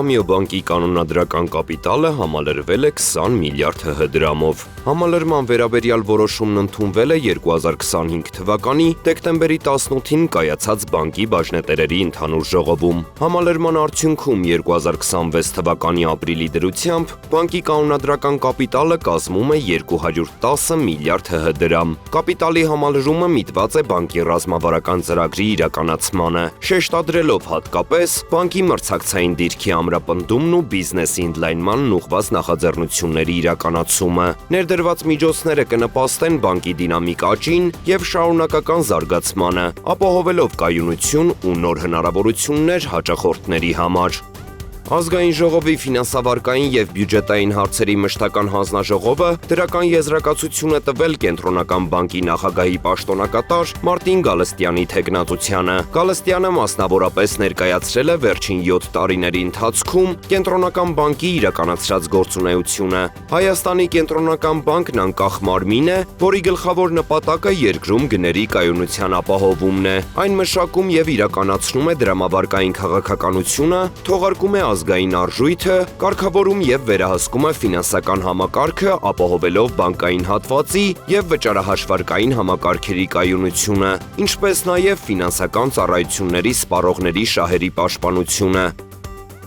Ամիո բանկի կանոնադրական կապիտալը համալրվել է 20 միլիարդ ՀՀ դրամով։ Համալրման վերաբերյալ որոշումն ընդունվել է 2025 թվականի դեկտեմբերի 18-ին կայացած բանկի բաժնետերերի ընդհանուր ժողովում։ Համալրման արդյունքում 2026 թվականի ապրիլի դրությամբ բանկի կանոնադրական կապիտալը կազմում է 210 միլիարդ ՀՀ դրամ։ Կապիտալի համալրումը միտված է բանկի ռազմավարական ծրագրի իրականացմանը, շեշտադրելով հատկապես բանկի մրցակցային դիրքի ամրապնդումն ու բիզնեսի ընդլայնմանն ուղղված նախաձեռնությունների իրականացումը։ Ներդրված միջոցները կնպաստեն բանկի դինամիկ աճին և շարունակական զարգացմանը, ապահովելով կայունություն ու նոր հնարավորություններ հաճախորդների համար։ Ազգային ժողովի ֆինանսավարկային և բյուջետային հարցերի մշտական հանձնաժողովը դրական եզրակացություն է տվել Կենտրոնական բանկի նախագահի պաշտոնակատար Մարտին Գալստյանի թեկնածությանը։ Գալստյանը մասնավորապես ներկայացրել է վերջին 7 տարիների ընթացքում Կենտրոնական բանկի իրականացրած գործունեությունը։ Հայաստանի Կենտրոնական բանկն անկախ մարմին է, որի գլխավոր նպատակը երկրում գների կայունության ապահովումն է։ Այն մշակում և իրականացնում է դրամավարկային քաղաքականությունը, թողարկում է ազգային արժույթը, կարգավորում և վերահսկում է ֆինանսական համակարգը, ապահովելով բանկային հատվածի և վճարահաշվարկային համակարգերի կայունությունը, ինչպես նաև ֆինանսական ծառայությունների սպառողների շահերի պաշտպանությունը։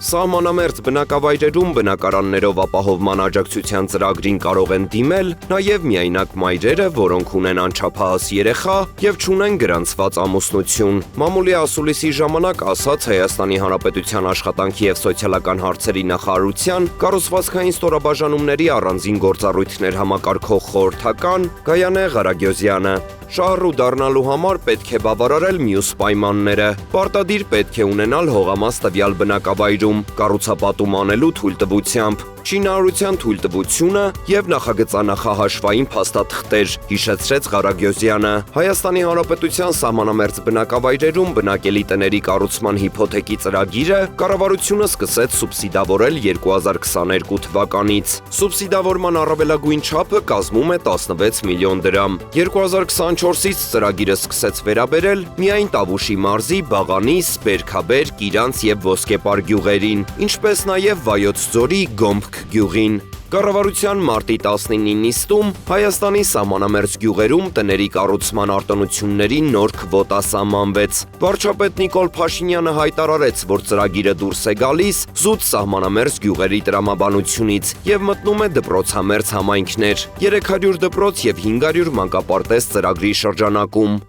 Սահմանամերձ բնակավայրերում բնակարաններով ապահովման աջակցության ծրագրին կարող են դիմել նաև միայնակ մայրերը, որոնք ունեն անչափահաս երեխա և չունեն գրանցված ամուսնություն։ Մամուլի ասուլիսի ժամանակ ասաց Հայաստանի Հանրապետության աշխատանքի և սոցիալական հարցերի նախարարության կառուցվածքային ստորաբաժանումների առանձին գործառույթներ համակարգող խորհրդական Գայանե Ղարագյոզյանը։ Շահառու դառնալու համար պետք է բավարարել մյուս պայմանները։ Պարտադիր պետք է ունենալ հողամաս տվյալ բնակավայրում, կառուցապատում անելու թույլտվությամբ, շինարարության թույլտվությունը և նախագծանախահաշվային փաստաթղթեր, հիշեցրեց Ղարագյոզյանը։ Հայաստանի Հանրապետության սահմանամերձ բնակավայրերում բնակելի տների կառուցման հիփոթեկի ծրագիրը կառավարությունը սկսեց սուբսիդավորել 2022 թվականից։ Սուբսիդավորման առավելագույն չափը կազմում է 16 միլիոն դրամ։ 2024-ից ծրագիրը սկսեց վերաբերել միայն Տավուշի մարզի Բաղանիս, Բերքաբեր, Կիրանց և Ոսկեպար գյուղերին, ինչպես նաև Վայոց ձորի Գոմփք գյուղին։ Կառավարության մարտի 19-ի նիստում Հայաստանի սահմանամերձ գյուղերում տների կառուցման արտոնությունների նոր քվոտա սահմանվեց։ Վարչապետ Նիկոլ Փաշինյանը հայտարարեց, որ ծրագիրը դուրս է գալիս զուտ սահմանամերձ գյուղերի տրամաբանությունից և մտնում է դպրոցամերձ համայնքներ, 300 դպրոց և 500 մանկապարտեզ ծրագրի շրջանակում։